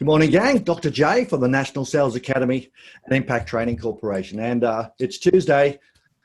Good morning, gang. Dr. J from the National Sales Academy and Impact Training Corporation. And it's Tuesday.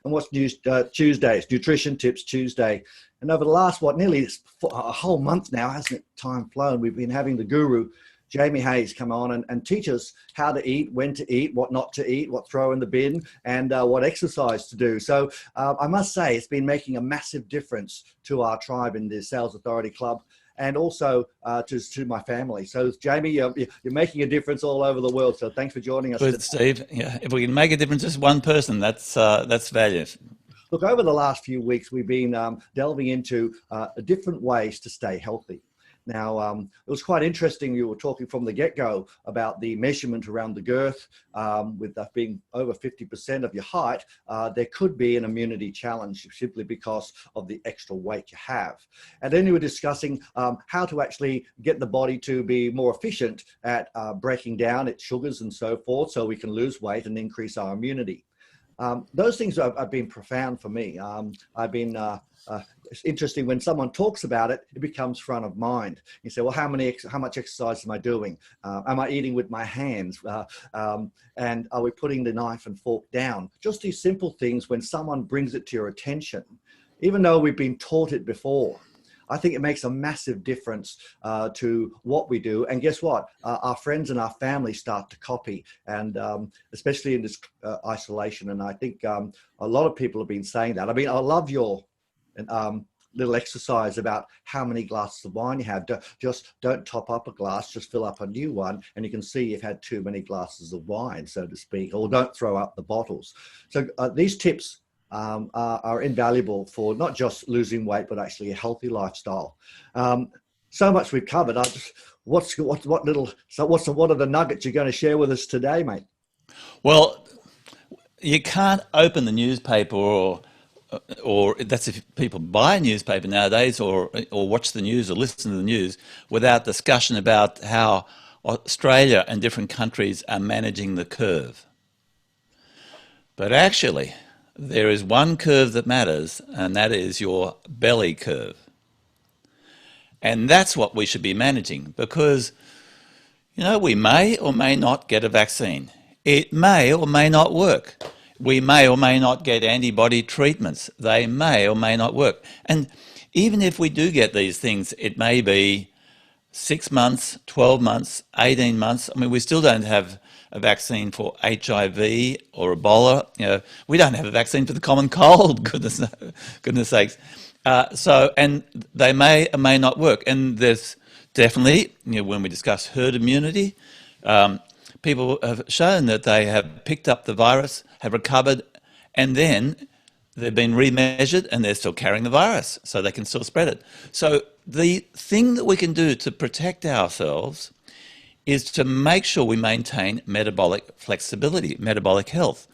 And what's news? Tuesday? It's Nutrition Tips Tuesday. And over the last, nearly a whole month now, hasn't it? Time flown. We've been having the guru, Jamie Hayes, come on and teach us how to eat, when to eat, what not to eat, what throw in the bin, and what exercise to do. So I must say it's been making a massive difference to our tribe in the Sales Authority Club, and also to my family. So Jamie, you're making a difference all over the world. So thanks for joining us. Good, Steve. Yeah, if we can make a difference, just one person, that's value. Look, over the last few weeks, we've been delving into different ways to stay healthy. Now, it was quite interesting. You were talking from the get-go about the measurement around the girth. With that being over 50% of your height, there could be an immunity challenge simply because of the extra weight you have. And then you were discussing how to actually get the body to be more efficient at breaking down its sugars and so forth, so we can lose weight and increase our immunity. Those things have been profound for me. It's interesting when someone talks about it, it becomes front of mind. You say, well, how much exercise am I doing? Am I eating with my hands? And are we putting the knife and fork down? Just these simple things, when someone brings it to your attention, even though we've been taught it before, I think it makes a massive difference to what we do. And guess what? Our friends and our family start to copy, and especially in this isolation. And I think a lot of people have been saying that. I mean, I love your little exercise about how many glasses of wine you have. Just don't top up a glass, just fill up a new one, and you can see you've had too many glasses of wine, so to speak, or don't throw up the bottles. So these tips are invaluable for not just losing weight, but actually a healthy lifestyle. So much we've covered. What are the nuggets you're going to share with us today, mate? Well, you can't open the newspaper, or that's if people buy a newspaper nowadays, or watch the news or listen to the news, without discussion about how Australia and different countries are managing the curve. But actually, there is one curve that matters, and that is your belly curve. And that's what we should be managing, because, we may or may not get a vaccine. It may or may not work. We may or may not get antibody treatments. They may or may not work. And even if we do get these things, it may be 6 months, 12 months, 18 months. I mean, we still don't have a vaccine for HIV or Ebola. We don't have a vaccine for the common cold, goodness sakes. And they may or may not work. And there's definitely, when we discuss herd immunity, people have shown that they have picked up the virus, have recovered, and then they've been remeasured and they're still carrying the virus, so they can still spread it. So the thing that we can do to protect ourselves is to make sure we maintain metabolic flexibility, metabolic health.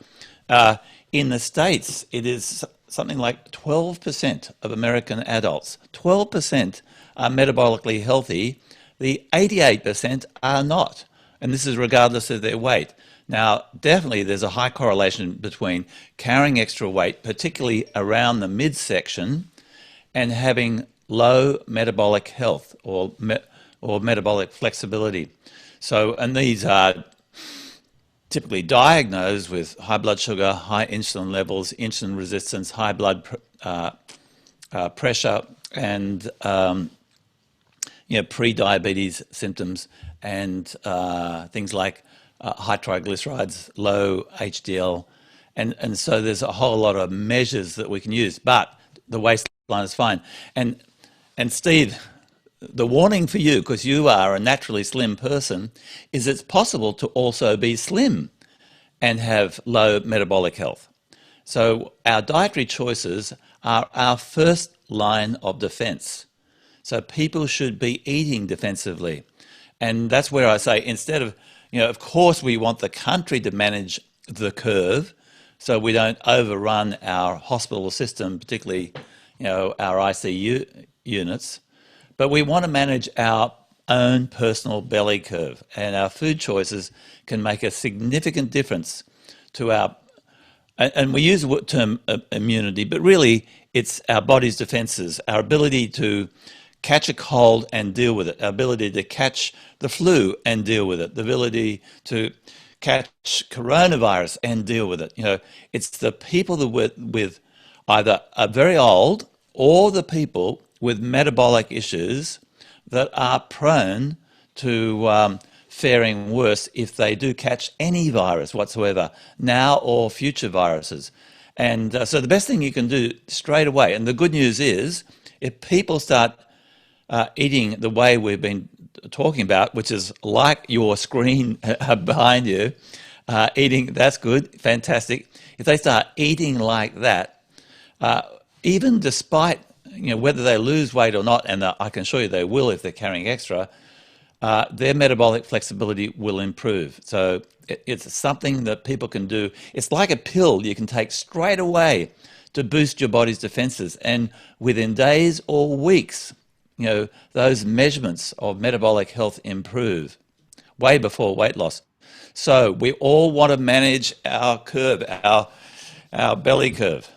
In the States, it is something like 12% of American adults, 12% are metabolically healthy. The 88% are not. And this is regardless of their weight. Now, definitely there's a high correlation between carrying extra weight, particularly around the midsection, and having low metabolic health or metabolic flexibility. So, and these are typically diagnosed with high blood sugar, high insulin levels, insulin resistance, high blood pressure, and pre-diabetes symptoms, and things like high triglycerides, low HDL, and so there's a whole lot of measures that we can use. But the waistline is fine. And Steve, the warning for you, because you are a naturally slim person, is it's possible to also be slim and have low metabolic health. So our dietary choices are our first line of defense. So people should be eating defensively. And that's where I say, instead of course we want the country to manage the curve so we don't overrun our hospital system, particularly, our ICU units, but we want to manage our own personal belly curve, and our food choices can make a significant difference to and we use the term immunity, but really it's our body's defenses, our ability to catch a cold and deal with it, our ability to catch the flu and deal with it, the ability to catch coronavirus and deal with it. It's the people that with either are very old or the people with metabolic issues that are prone to faring worse if they do catch any virus whatsoever, now or future viruses. And so the best thing you can do straight away, and the good news is, if people start eating the way we've been talking about, which is like your screen behind you, eating, that's good, fantastic. If they start eating like that, even despite whether they lose weight or not, and I can assure you they will if they're carrying extra, their metabolic flexibility will improve. So it's something that people can do. It's like a pill you can take straight away to boost your body's defenses. And within days or weeks, those measurements of metabolic health improve way before weight loss. So we all want to manage our curve, our belly curve.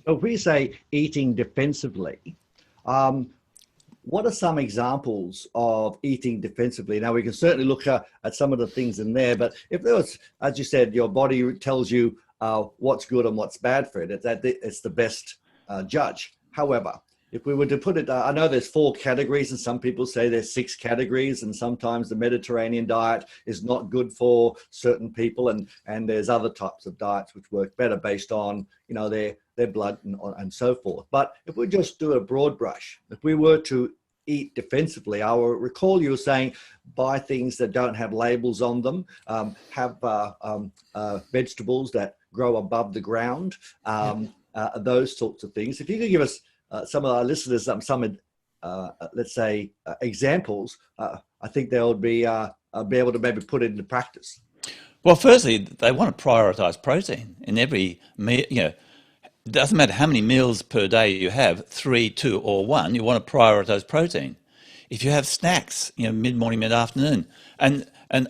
So if we say eating defensively, what are some examples of eating defensively? Now, we can certainly look at some of the things in there, but if there was, as you said, your body tells you what's good and what's bad for it, it's the best judge. However, if we were to put it, I know there's 4 categories, and some people say there's 6 categories, and sometimes the Mediterranean diet is not good for certain people, and there's other types of diets which work better based on their blood and so forth. But if we just do a broad brush, if we were to eat defensively, I will recall you were saying buy things that don't have labels on them, have vegetables that grow above the ground, those sorts of things. If you could give us some of our listeners some let's say examples, I think they would be able to maybe put it into practice. Well, firstly, they want to prioritize protein in every meal. It doesn't matter how many meals per day you have, 3, 2, or 1, you want to prioritize protein. If you have snacks, mid-morning, mid-afternoon, and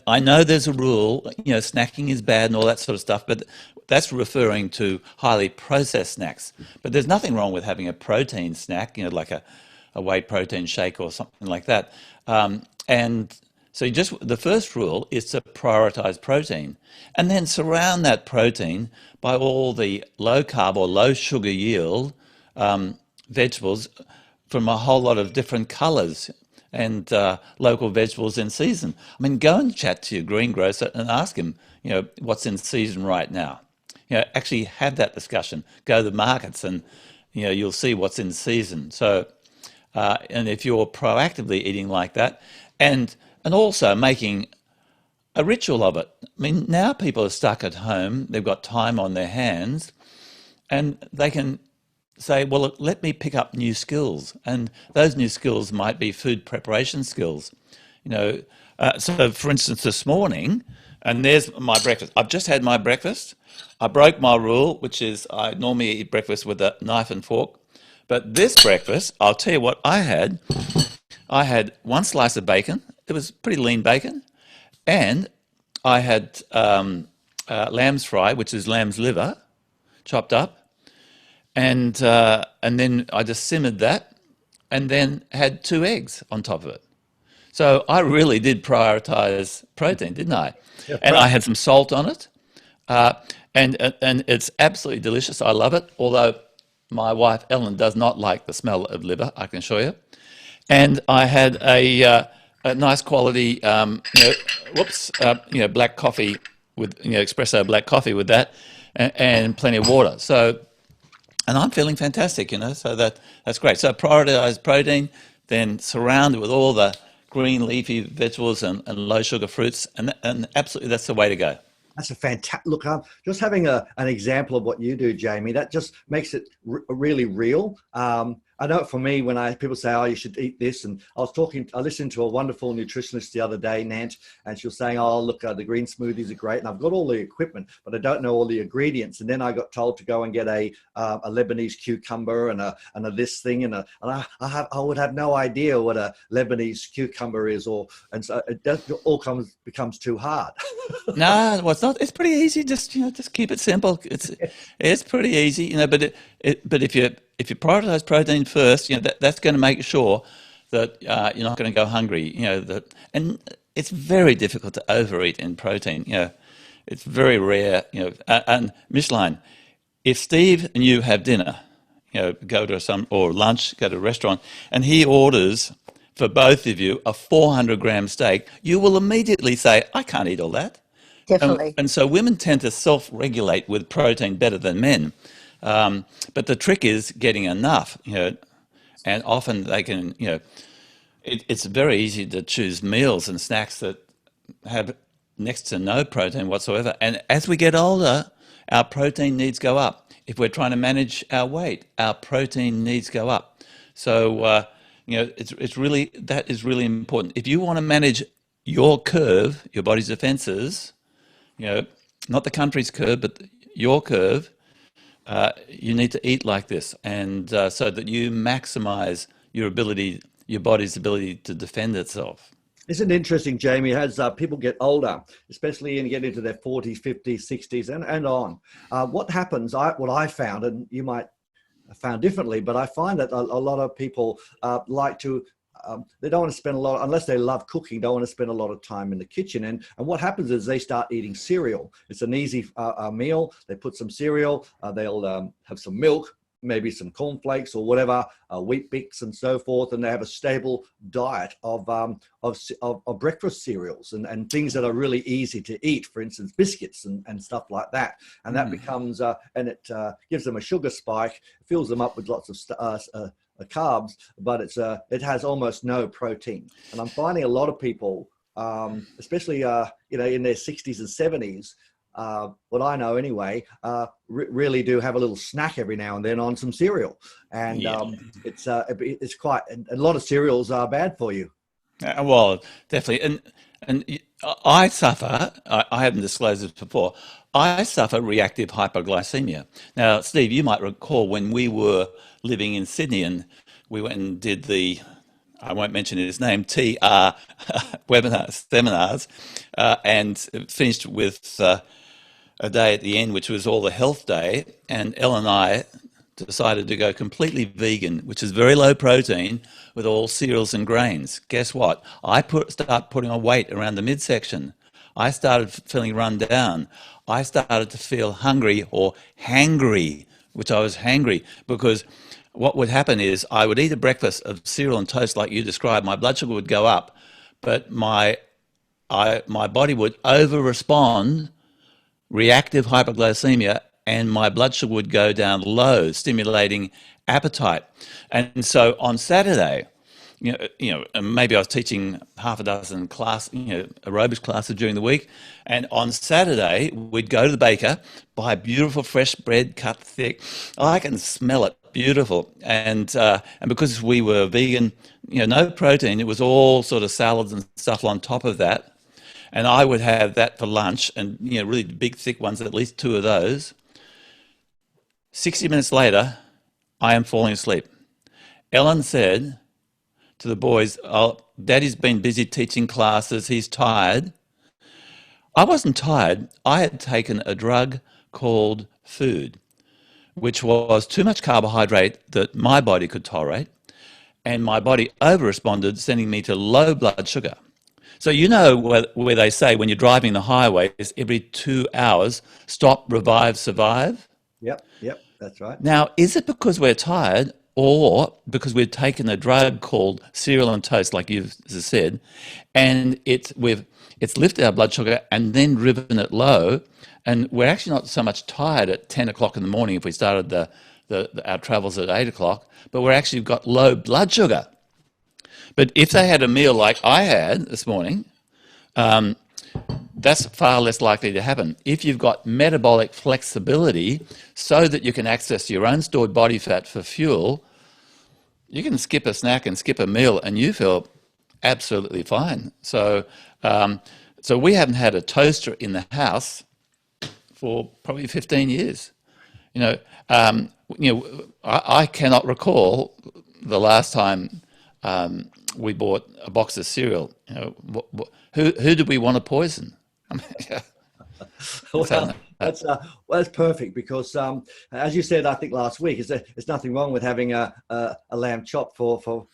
I know there's a rule, snacking is bad and all that sort of stuff, but that's referring to highly processed snacks. But there's nothing wrong with having a protein snack, like a whey protein shake or something like that. And so the first rule is to prioritize protein, and then surround that protein by all the low carb or low sugar yield vegetables from a whole lot of different colors and local vegetables in season. I mean, go and chat to your greengrocer and ask him, what's in season right now. Actually have that discussion. Go to the markets and, you'll see what's in season. So, and if you're proactively eating like that, and also making a ritual of it. I mean, now people are stuck at home, they've got time on their hands, and they can say, well, let me pick up new skills. And those new skills might be food preparation skills. So for instance, this morning, and there's my breakfast. I've just had my breakfast. I broke my rule, which is I normally eat breakfast with a knife and fork. But this breakfast, I'll tell you what I had. I had 1 slice of bacon. It was pretty lean bacon. And I had lamb's fry, which is lamb's liver, chopped up. And then I just simmered that and then had 2 eggs on top of it. So I really did prioritize protein, didn't I? Yeah, and I had some salt on it. And it's absolutely delicious. I love it. Although my wife, Ellen, does not like the smell of liver, I can assure you. And I had a nice quality, black coffee with, espresso black coffee with that and plenty of water. So, and I'm feeling fantastic, so that's great. So prioritize protein, then surround it with all the green leafy vegetables and low sugar fruits, and absolutely that's the way to go. That's a fantastic look. Just having an example of what you do, Jamie, that just makes it really real. I know for me, when people say, oh, you should eat this. And I listened to a wonderful nutritionist the other day, Nant, and she was saying, oh, look, the green smoothies are great. And I've got all the equipment, but I don't know all the ingredients. And then I got told to go and get a Lebanese cucumber and a this thing. And I would have no idea what a Lebanese cucumber is. And so it all becomes too hard. No, well, it's not. It's pretty easy. Just keep it simple. It's pretty easy, but if you prioritize protein first, that's going to make sure that you're not going to go hungry. And it's very difficult to overeat in protein. It's very rare. And Michelin, if Steve and you have dinner, go to some or lunch, go to a restaurant, and he orders for both of you a 400-gram steak, you will immediately say, "I can't eat all that." Definitely. And so women tend to self-regulate with protein better than men. But the trick is getting enough, and often they can, it's very easy to choose meals and snacks that have next to no protein whatsoever. And as we get older, our protein needs go up. If we're trying to manage our weight, our protein needs go up. So, it's really, that is really important. If you want to manage your curve, your body's defenses, not the country's curve, but your curve, you need to eat like this, and so that you maximize your ability, your body's ability to defend itself. Isn't it interesting, Jamie, as people get older, especially and get into their 40s, 50s, 60s, and on, what happens, what I found, and you might have found differently, but I find that a lot of people like to, they don't want to spend a lot, unless they love cooking, don't want to spend a lot of time in the kitchen. And what happens is they start eating cereal. It's an easy meal. They put some cereal, they'll have some milk, maybe some cornflakes or whatever, wheat bix and so forth, and they have a stable diet of breakfast cereals and things that are really easy to eat. For instance, biscuits and stuff like that, and that becomes and it gives them a sugar spike, fills them up with lots of carbs, but it has almost no protein. And I'm finding a lot of people, especially in their 60s and 70s. What I know anyway, really do have a little snack every now and then on some cereal, and it's quite. A lot of cereals are bad for you. Well, definitely, and I suffer. I haven't disclosed this before. I suffer reactive hypoglycemia. Now, Steve, you might recall when we were living in Sydney, and we went and did the, I won't mention his name, TR seminars, and finished with a day at the end, which was all the health day, and Elle and I decided to go completely vegan, which is very low protein with all cereals and grains. Guess what? I start putting on weight around the midsection. I started feeling run down. I started to feel hungry or hangry, which I was hangry because what would happen is I would eat a breakfast of cereal and toast like you described. My blood sugar would go up, but my body would over-respond, reactive hypoglycemia, and my blood sugar would go down low, stimulating appetite. And so on Saturday, and maybe I was teaching half a dozen aerobics classes during the week, and on Saturday we'd go to the baker, buy beautiful fresh bread, cut thick. I can smell it, beautiful, and because we were vegan, no protein, it was all sort of salads and stuff on top of that. And I would have that for lunch, and really big, thick ones, at least two of those. 60 minutes later, I am falling asleep. Ellen said to the boys, "Oh, Daddy's been busy teaching classes. He's tired." I wasn't tired. I had taken a drug called food, which was too much carbohydrate that my body could tolerate, and my body over-responded, sending me to low blood sugar. So where they say when you're driving the highway is every 2 hours, stop, revive, survive? Yep, that's right. Now, is it because we're tired or because we've taken a drug called cereal and toast, like you've said, and it's lifted our blood sugar and then driven it low, and we're actually not so much tired at 10 o'clock in the morning if we started our travels at 8 o'clock, but we're actually got low blood sugar. But if they had a meal like I had this morning, that's far less likely to happen. If you've got metabolic flexibility so that you can access your own stored body fat for fuel, you can skip a snack and skip a meal and you feel absolutely fine. So we haven't had a toaster in the house for probably 15 years. I cannot recall the last time we bought a box of cereal. Who did we want to poison? Well, Well, that's perfect because, as you said, I think last week, there's nothing wrong with having a lamb chop for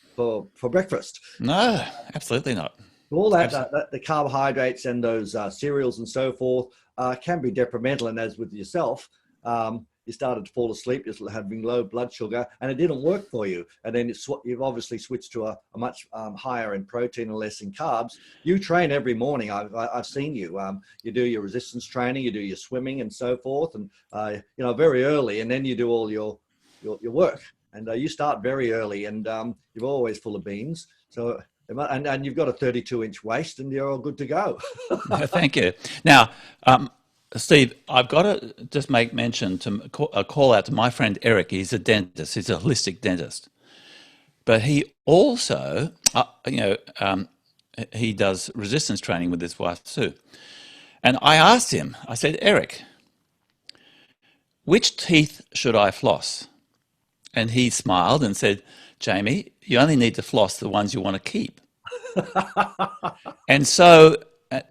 breakfast. No, absolutely not. All that, Absolutely. the carbohydrates and those cereals and so forth can be detrimental. And as with yourself, you started to fall asleep, just having low blood sugar, and it didn't work for you. And then you've obviously switched to a much higher in protein and less in carbs. You train every morning. I've seen you. You do your resistance training, you do your swimming and so forth, and very early, and then you do all your work. And you start very early, and you're always full of beans. So. And you've got a 32-inch waist, and you're all good to go. Thank you. Now, Steve, I've got to just make mention to a call out to my friend Eric. He's a dentist. He's a holistic dentist, but he also, he does resistance training with his wife too. And I asked him. I said, Eric, which teeth should I floss? And he smiled and said, Jamie, you only need to floss the ones you want to keep. And so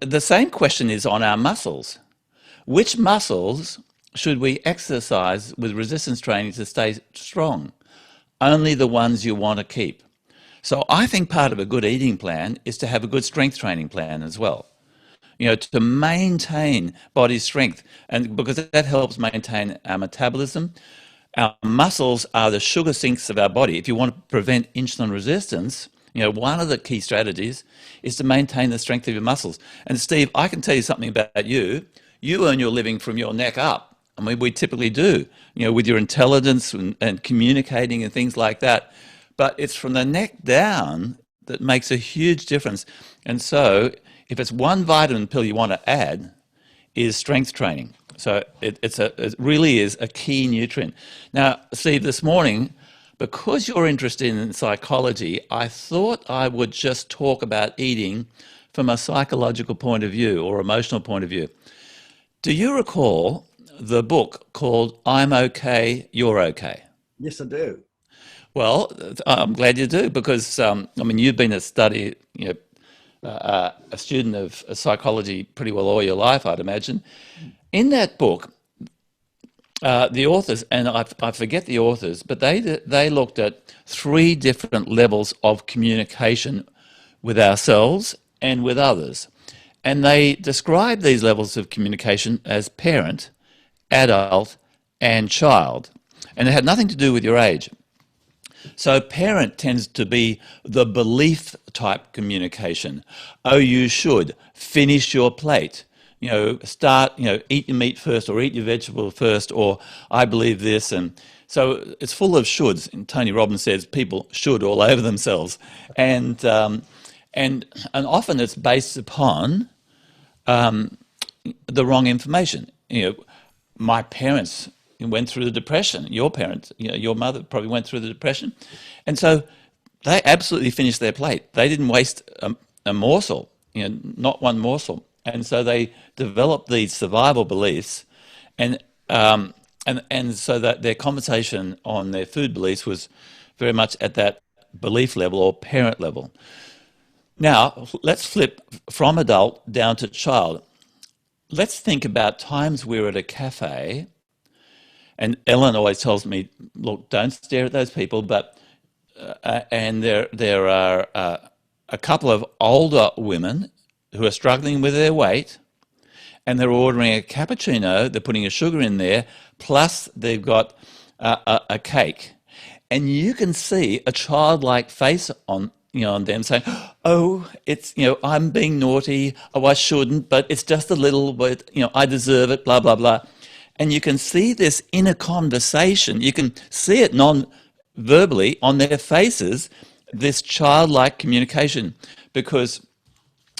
the same question is on our muscles. Which muscles should we exercise with resistance training to stay strong? Only the ones you want to keep. So I think part of a good eating plan is to have a good strength training plan as well. To maintain body strength, and because that helps maintain our metabolism. Our muscles are the sugar sinks of our body. If you want to prevent insulin resistance, one of the key strategies is to maintain the strength of your muscles. And Steve, I can tell you something about you. You earn your living from your neck up. I mean, we typically do, with your intelligence and communicating and things like that. But it's from the neck down that makes a huge difference. And so if it's one vitamin pill you want to add, is strength training. So it really is a key nutrient. Now, Steve, this morning, because you're interested in psychology, I thought I would just talk about eating from a psychological point of view or emotional point of view. Do you recall the book called I'm Okay, You're Okay? Yes, I do. Well, I'm glad you do because, you've been a student of psychology pretty well all your life, I'd imagine. In that book, the authors, and I forget the authors, but they looked at 3 different levels of communication with ourselves and with others. And they described these levels of communication as parent, adult, and child. And it had nothing to do with your age. So parent tends to be the belief type communication. Oh, you should finish your plate. Start, eat your meat first or eat your vegetable first, or I believe this. And so it's full of shoulds. And Tony Robbins says people should all over themselves. And often it's based upon the wrong information. My parents went through the Depression. Your parents, your mother probably went through the Depression. And so they absolutely finished their plate. They didn't waste a morsel, not one morsel. And so they developed these survival beliefs, and so that their conversation on their food beliefs was very much at that belief level or parent level. Now, let's flip from adult down to child. Let's think about times we're at a cafe, and Ellen always tells me, look, don't stare at those people, but and there are a couple of older women who are struggling with their weight, and they're ordering a cappuccino, they're putting a sugar in there, plus they've got a cake. And you can see a childlike face on them saying, oh, it's, I'm being naughty, oh, I shouldn't, but it's just a little bit, I deserve it, blah, blah, blah. And you can see this inner conversation, you can see it non-verbally on their faces, this childlike communication, because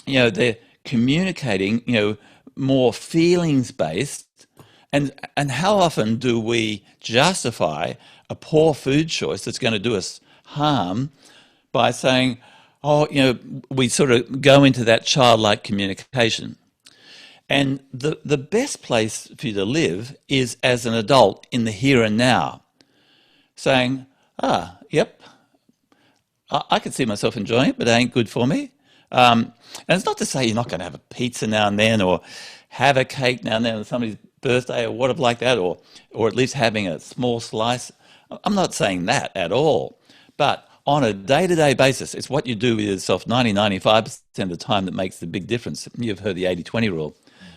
they're communicating, more feelings-based. And how often do we justify a poor food choice that's going to do us harm by saying, oh, we sort of go into that childlike communication. And the best place for you to live is as an adult in the here and now, saying, yep, I can see myself enjoying it, but it ain't good for me. And it's not to say you're not going to have a pizza now and then or have a cake now and then. Somebody's birthday or whatever like that, or at least having a small slice. I'm not saying that at all, but on a day-to-day basis, it's what you do with yourself 95% of the time that makes the big difference. You've heard the 80-20 rule.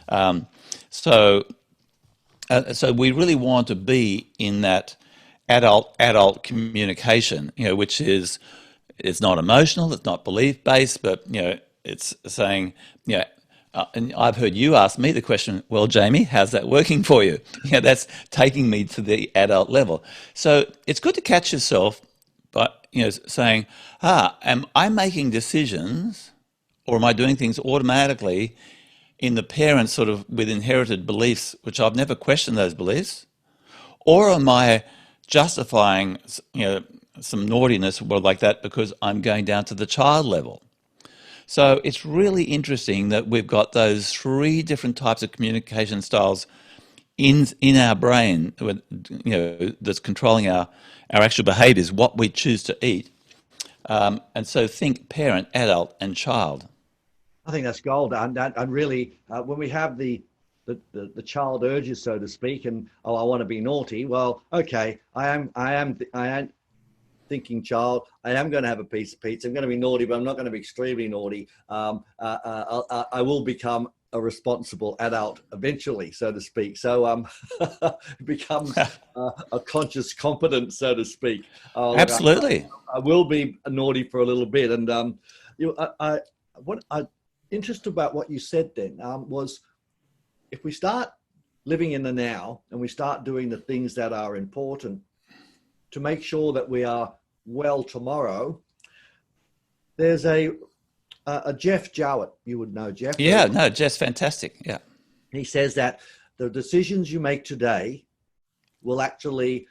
Um, so, so we really want to be in that adult communication, which is, it's not emotional, it's not belief based, but it's saying, you know, and I've heard you ask me the question, well, Jamie, how's that working for you? That's taking me to the adult level. So it's good to catch yourself, but saying, am I making decisions, or am I doing things automatically in the parents sort of with inherited beliefs, which I've never questioned those beliefs, or am I justifying, some naughtiness or like that because I'm going down to the child level? So it's really interesting that we've got those three different types of communication styles in our brain, that's controlling our actual behaviours, what we choose to eat. And so think parent, adult, and child. I think that's gold. And really, when we have the child urges, so to speak, and oh, I want to be naughty. Well, okay, I am thinking child. I am going to have a piece of pizza. I'm going to be naughty, but I'm not going to be extremely naughty. I will become a responsible adult eventually, so to speak. So it becomes a conscious competence, so to speak. Look, Absolutely. I will be naughty for a little bit, and what I interested about what you said then was, if we start living in the now and we start doing the things that are important to make sure that we are well tomorrow. There's a Jeff Jowett, you would know Jeff. Yeah, no, just fantastic. Yeah. He says that the decisions you make today will actually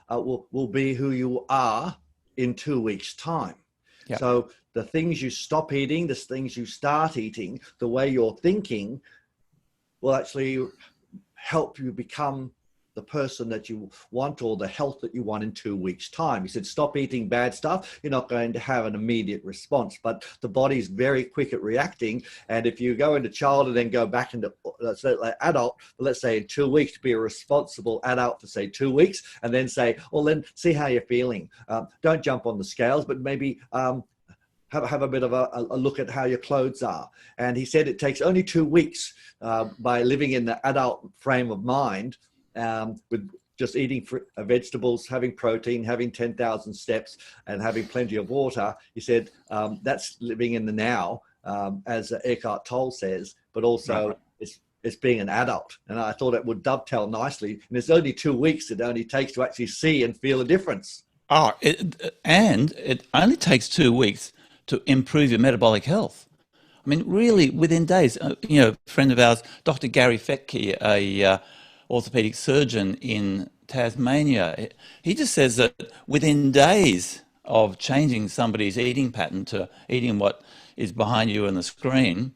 will be who you are in 2 weeks' time. Yeah. So the things you stop eating, the things you start eating, the way you're thinking will actually help you become the person that you want, or the health that you want in 2 weeks' time. He said, stop eating bad stuff. You're not going to have an immediate response, but the body's very quick at reacting. And if you go into child and then go back into, let's say, like adult, let's say in 2 weeks, to be a responsible adult for say 2 weeks, and then say, well, then see how you're feeling. Don't jump on the scales, but maybe have a bit of a look at how your clothes are. And he said it takes only 2 weeks by living in the adult frame of mind, with just eating vegetables, having protein, having 10,000 steps, and having plenty of water. He said that's living in the now, as Eckhart Tolle says, but also right. It's being an adult. And I thought it would dovetail nicely. And it's only 2 weeks it only takes to actually see and feel a difference. And it only takes 2 weeks to improve your metabolic health. I mean, really, within days. A friend of ours, Dr. Gary Fettke, a orthopedic surgeon in Tasmania, he just says that within days of changing somebody's eating pattern to eating what is behind you on the screen,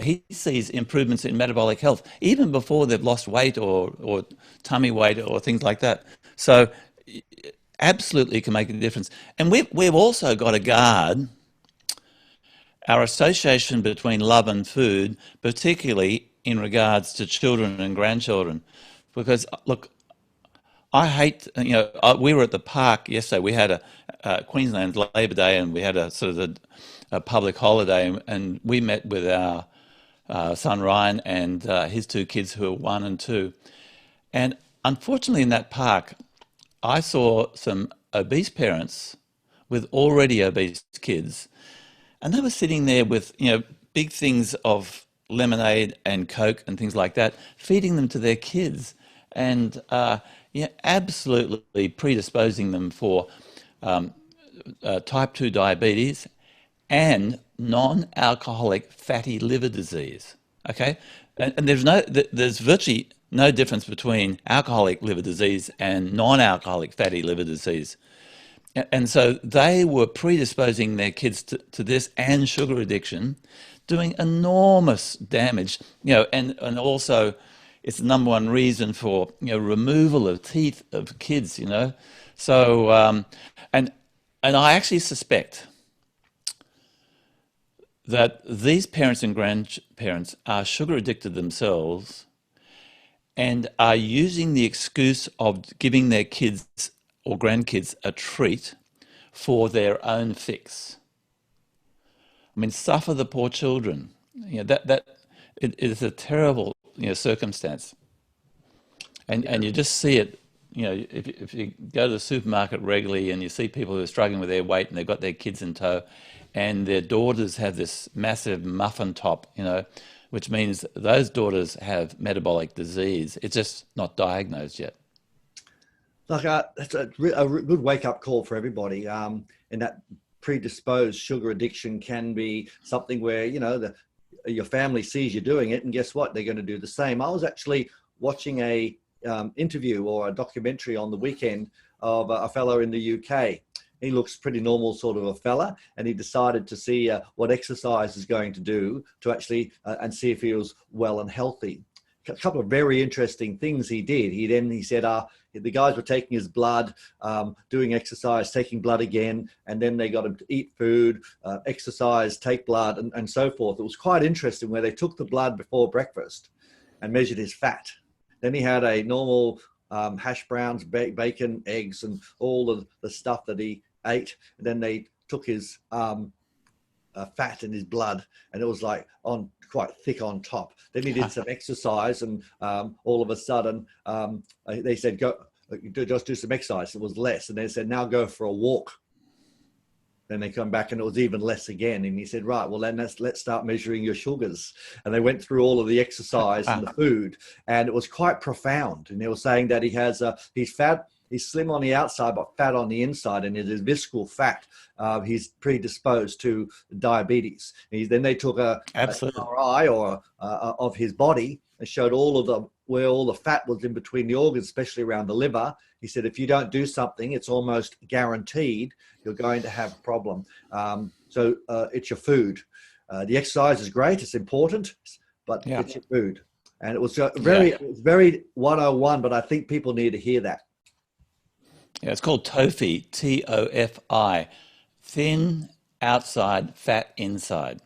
he sees improvements in metabolic health, even before they've lost weight or tummy weight or things like that. So absolutely can make a difference. And we've also got to guard our association between love and food, particularly in regards to children and grandchildren. Because, look, I hate, we were at the park yesterday. We had a Queensland Labor Day, and we had a sort of a public holiday, and we met with our son Ryan and his two kids, who are 1 and 2. And unfortunately in that park, I saw some obese parents with already obese kids, and they were sitting there with, big things of lemonade and Coke and things like that, feeding them to their kids, and absolutely predisposing them for type 2 diabetes and non-alcoholic fatty liver disease. Okay, and there's virtually no difference between alcoholic liver disease and non-alcoholic fatty liver disease. And so they were predisposing their kids to this and sugar addiction, doing enormous damage, and also it's the number one reason for, removal of teeth of kids, So, and I actually suspect that these parents and grandparents are sugar addicted themselves, and are using the excuse of giving their kids or grandkids a treat for their own fix. I mean, suffer the poor children. It is a terrible, circumstance, and you just see it. If you go to the supermarket regularly and you see people who are struggling with their weight and they've got their kids in tow, and their daughters have this massive muffin top, which means those daughters have metabolic disease. It's just not diagnosed yet. Like that's a good wake-up call for everybody. And that predisposed sugar addiction can be something where, your family sees you doing it, and guess what? They're going to do the same. I was actually watching a interview or a documentary on the weekend of a fellow in the UK. He looks pretty normal sort of a fella, and he decided to see what exercise is going to do to actually and see if he was well and healthy. A couple of very interesting things he did. He said the guys were taking his blood, doing exercise, taking blood again, and then they got him to eat food, exercise, take blood, and so forth. It was quite interesting where they took the blood before breakfast and measured his fat. Then he had a normal hash browns, bacon, eggs, and all of the stuff that he ate. And then they took his fat in his blood, and it was like quite thick on top. Then he did some exercise, and all of a sudden they said, "Go, just do some exercise." It was less, and they said, "Now go for a walk." Then they come back and it was even less again. And he said, "Right, well then let's start measuring your sugars." And they went through all of the exercise and the food, and it was quite profound. And they were saying that he's fat, he's slim on the outside, but fat on the inside, and it is visceral fat. He's predisposed to diabetes. Then they took a MRI of his body and showed where all the fat was in between the organs, especially around the liver. He said, if you don't do something, it's almost guaranteed you're going to have a problem. So it's your food. The exercise is great. It's important, but it's your food. And it was it was very 101, but I think people need to hear that. Yeah, it's called TOFI, TOFI, thin outside, fat inside.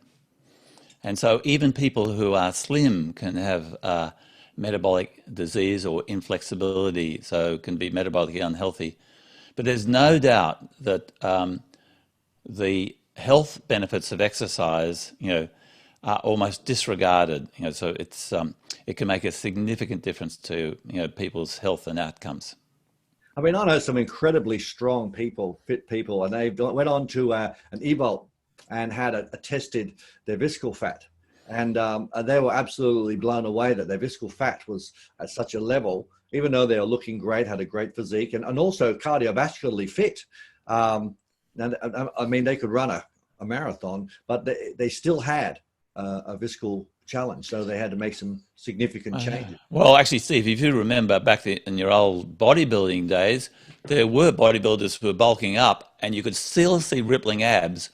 And so even people who are slim can have metabolic disease or inflexibility, so can be metabolically unhealthy. But there's no doubt that the health benefits of exercise, are almost disregarded. So it can make a significant difference to people's health and outcomes. I mean, I know some incredibly strong people, fit people, and they went on to an eVault and had tested their visceral fat. And they were absolutely blown away that their visceral fat was at such a level, even though they were looking great, had a great physique, and also cardiovascularly fit. I mean, they could run a marathon, but they still had a visceral challenge, so they had to make some significant changes. Well, actually, Steve, if you remember back in your old bodybuilding days, there were bodybuilders who were bulking up, and you could still see rippling abs,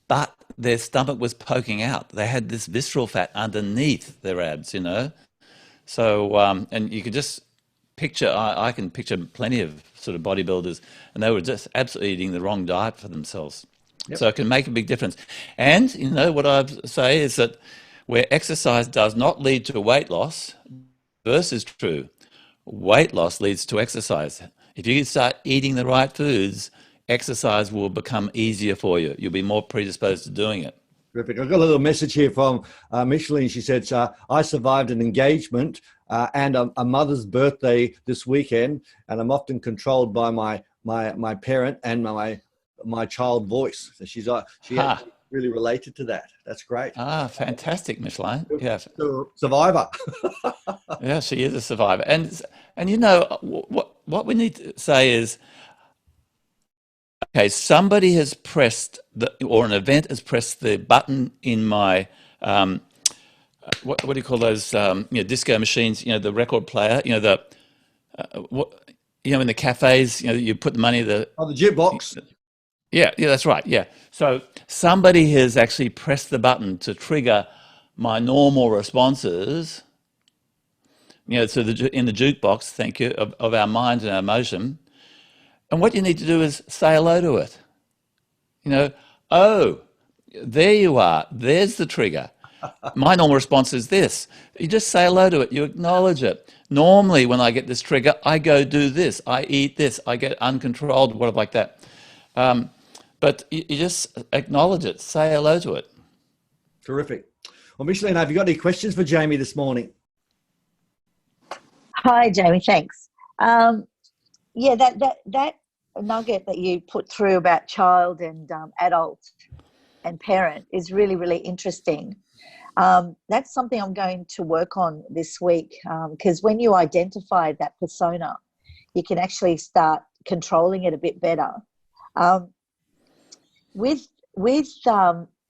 but their stomach was poking out. They had this visceral fat underneath their abs, So, and you could just picture, I can picture plenty of sort of bodybuilders, and they were just absolutely eating the wrong diet for themselves. Yep. So it can make a big difference. And, what I say is that where exercise does not lead to weight loss, reverse is true. Weight loss leads to exercise. If you start eating the right foods, exercise will become easier for you. You'll be more predisposed to doing it. Terrific. I've got a little message here from Micheline. She said, I survived an engagement and a mother's birthday this weekend, and I'm often controlled by my parent and my child voice. So she really related to that. That's great. Fantastic, Micheline. Yeah. Survivor. Yeah, she is a survivor. And what we need to say is, okay, somebody has pressed or an event has pressed the button in my what do you call those disco machines? The record player. In the cafes, you put the money the jukebox. Yeah, that's right. Yeah. So somebody has actually pressed the button to trigger my normal responses. So in the jukebox, thank you, of our mind and our emotion. And what you need to do is say hello to it. Oh, there you are. There's the trigger. My normal response is this. You just say hello to it. You acknowledge it. Normally, when I get this trigger, I go do this. I eat this. I get uncontrolled, whatever like that. Um, but you just acknowledge it. Say hello to it. Terrific. Well, Micheline, have you got any questions for Jamie this morning? Hi, Jamie. Thanks. Um, yeah, that nugget that you put through about child and adult and parent is really, really interesting. That's something I'm going to work on this week, because when you identify that persona, you can actually start controlling it a bit better. Um, with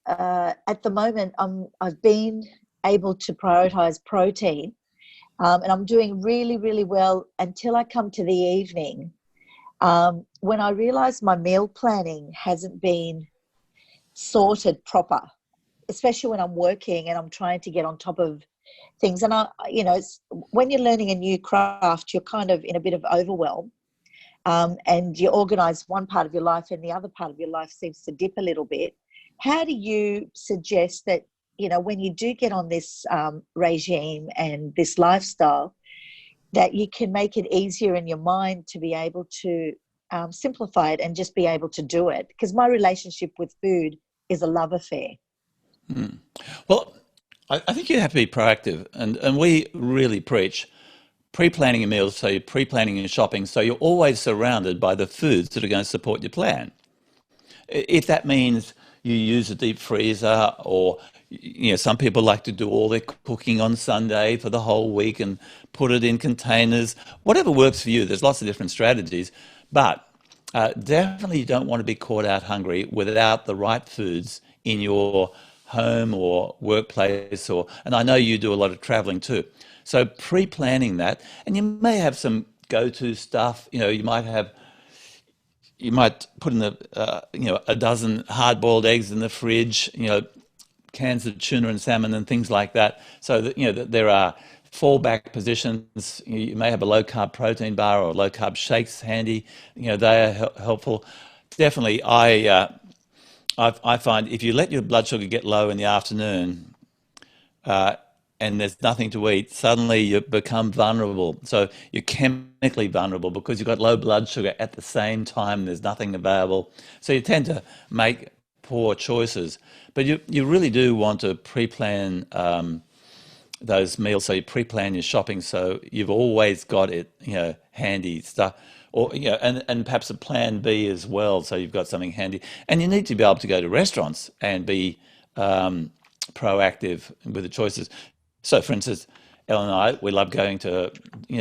at the moment, I've been able to prioritize protein, and I'm doing really, really well until I come to the evening, when I realize my meal planning hasn't been sorted proper, especially when I'm working and I'm trying to get on top of things. And when you're learning a new craft, you're kind of in a bit of overwhelm, and you organize one part of your life and the other part of your life seems to dip a little bit. How do you suggest that, when you do get on this regime and this lifestyle, that you can make it easier in your mind to be able to simplify it and just be able to do it? Because my relationship with food is a love affair. Well, I think you have to be proactive, and we really preach pre-planning your meals, so you're pre-planning your shopping, so you're always surrounded by the foods that are going to support your plan. If that means you use a deep freezer, or some people like to do all their cooking on Sunday for the whole week and put it in containers, whatever works for you. There's lots of different strategies, but definitely you don't want to be caught out hungry without the right foods in your home or workplace, and I know you do a lot of traveling too. So pre-planning that, and you may have some go-to stuff. You might put in a dozen hard-boiled eggs in the fridge, cans of tuna and salmon and things like that, so that there are fallback positions. You may have a low-carb protein bar or low-carb shakes handy. They are helpful. Definitely, I find if you let your blood sugar get low in the afternoon, and there's nothing to eat, suddenly you become vulnerable. So you're chemically vulnerable because you've got low blood sugar at the same time, there's nothing available. So you tend to make poor choices. But you really do want to pre-plan those meals. So you pre-plan your shopping so you've always got it, handy stuff. Or, and perhaps a plan B as well, so you've got something handy. And you need to be able to go to restaurants and be proactive with the choices. So, for instance, Ellen and I, we love going to,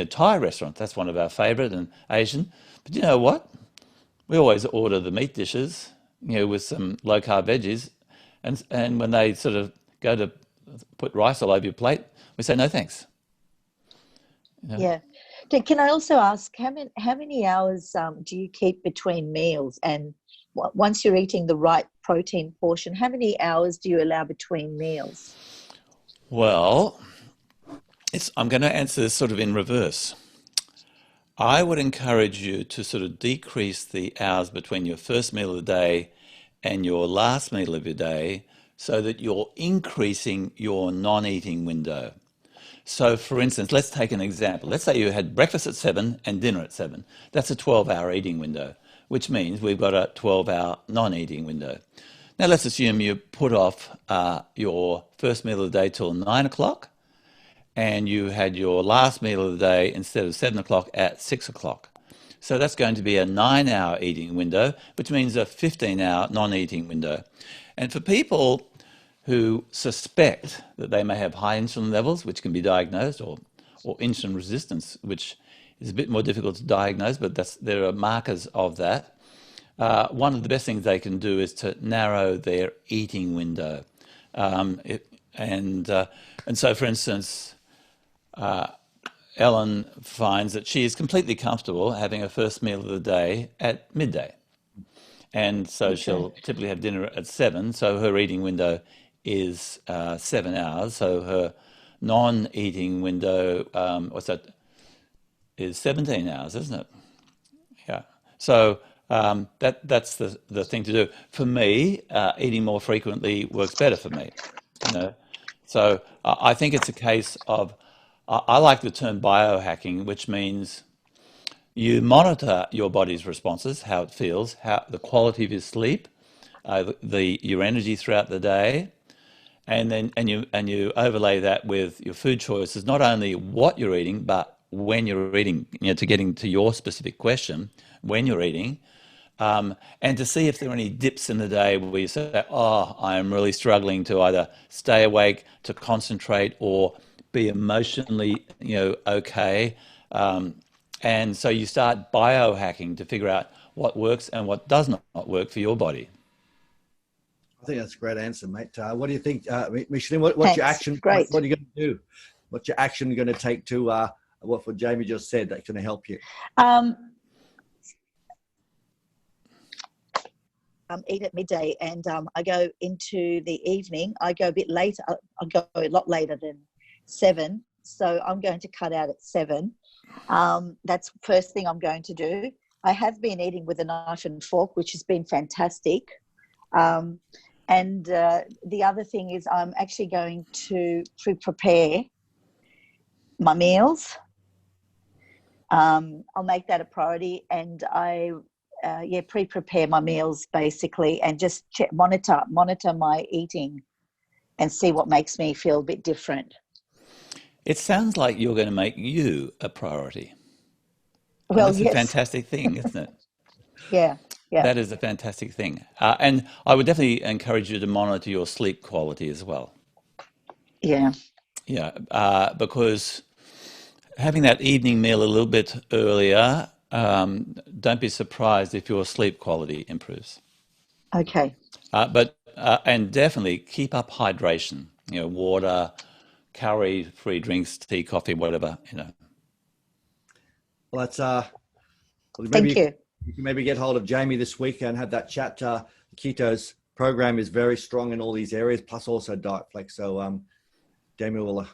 Thai restaurants. That's one of our favourite, and Asian. But you know what? We always order the meat dishes, with some low-carb veggies. And when they sort of go to put rice all over your plate, we say, no, thanks. Yeah. Can I also ask, how many hours do you keep between meals? And once you're eating the right protein portion, how many hours do you allow between meals? Well, I'm going to answer this sort of in reverse. I would encourage you to sort of decrease the hours between your first meal of the day and your last meal of your day so that you're increasing your non-eating window. So, for instance, let's take an example. Let's say you had breakfast at 7 and dinner at 7. That's a 12-hour eating window, which means we've got a 12-hour non-eating window. Now, let's assume you put off your first meal of the day till 9 o'clock, and you had your last meal of the day instead of 7 o'clock at 6 o'clock. So that's going to be a 9-hour eating window, which means a 15-hour non-eating window. And for people who suspect that they may have high insulin levels, which can be diagnosed, or insulin resistance, which is a bit more difficult to diagnose, but there are markers of that. One of the best things they can do is to narrow their eating window. And so, for instance, Ellen finds that she is completely comfortable having her first meal of the day at midday. And so she'll typically have dinner at 7, so her eating window is 7 hours. So her non-eating window, is 17 hours, isn't it? Yeah. So that's the thing to do. For me, eating more frequently works better for me. So I think it's a case of, I like the term biohacking, which means you monitor your body's responses, how it feels, how the quality of your sleep, your energy throughout the day, and then you overlay that with your food choices, not only what you're eating, but when you're eating. To getting to your specific question, when you're eating, and to see if there are any dips in the day where you say, "Oh, I am really struggling to either stay awake, to concentrate, or be emotionally, okay." And so you start biohacking to figure out what works and what does not work for your body. I think that's a great answer, mate. What do you think, Micheline? What's Thanks. your action? Great. What are you going to do? What's your action going to take to what Jamie just said that's going to help you? Eat at midday, and I go into the evening. I go a bit later. I go a lot later than 7, so I'm going to cut out at 7. That's the first thing I'm going to do. I have been eating with a knife and fork, which has been fantastic. And the other thing is I'm actually going to prepare my meals. I'll make that a priority, and I pre-prepare my meals basically, and just monitor my eating and see what makes me feel a bit different. It sounds like you're going to make you a priority. And Well, that's a yes. fantastic thing, isn't it? Yeah. That is a fantastic thing. And I would definitely encourage you to monitor your sleep quality as well. Yeah. Yeah, because having that evening meal a little bit earlier, don't be surprised if your sleep quality improves. Okay. And definitely keep up hydration. Water, calorie-free drinks, tea, coffee, whatever. Well, that's Thank you. You can maybe get hold of Jamie this week and have that chat. The Ketos program is very strong in all these areas, plus also Diet Flex. So Jamie will.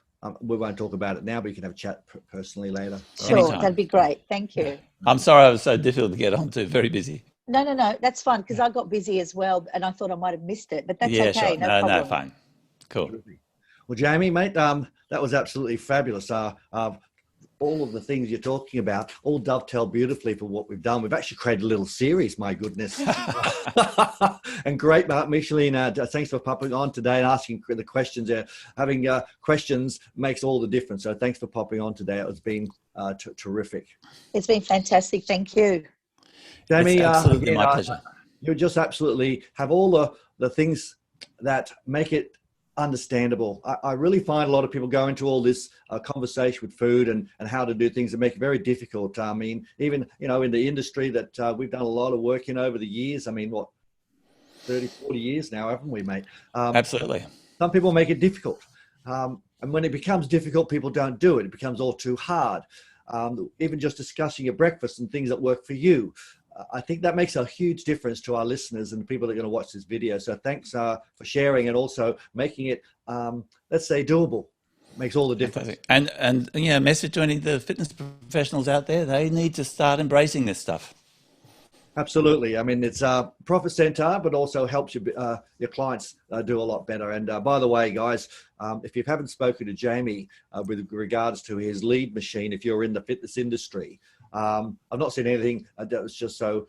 We won't talk about it now, but you can have a chat personally later. Sure, Anytime. that'd be great. Thank you. I'm sorry I was so difficult to get onto. Very busy. No, that's fine, because I got busy as well, and I thought I might have missed it, but that's Yeah, okay. sure. No problem. No, fine. Cool. Well, Jamie, mate, that was absolutely fabulous. All of the things you're talking about all dovetail beautifully for what we've done. We've actually created a little series, my goodness. And great, Micheline, thanks for popping on today and asking the questions. Having questions makes all the difference. So thanks for popping on today. It's been terrific. It's been fantastic. Thank you. Jamie, It's absolutely my pleasure. You just absolutely have all the things that make it understandable. I really find a lot of people go into all this conversation with food and how to do things and make it very difficult. I mean, even, in the industry that we've done a lot of work in over the years. I mean, 30, 40 years now, haven't we, mate? Absolutely. Some people make it difficult. And when it becomes difficult, people don't do it. It becomes all too hard. Even just discussing your breakfast and things that work for you. I think that makes a huge difference to our listeners and people that are going to watch this video. So thanks for sharing and also making it, let's say, doable. Makes all the difference. And message to any of the fitness professionals out there, they need to start embracing this stuff. Absolutely. I mean, it's a profit center, but also helps your clients do a lot better. And by the way, guys, if you haven't spoken to Jamie with regards to his lead machine, if you're in the fitness industry, I've not seen anything that was just so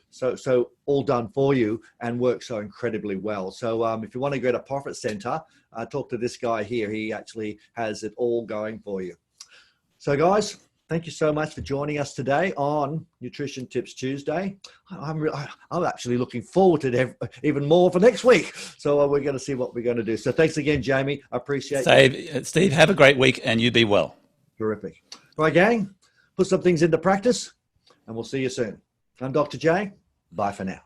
all done for you and works so incredibly well. So if you want to go to Profit Center, talk to this guy here. He actually has it all going for you. So guys, thank you so much for joining us today on Nutrition Tips Tuesday. I'm actually looking forward to even more for next week. So we're going to see what we're going to do. So thanks again, Jamie. I appreciate it. Steve, have a great week and you be well. Terrific. All right, gang, put some things into practice and we'll see you soon. I'm Dr. J. Bye for now.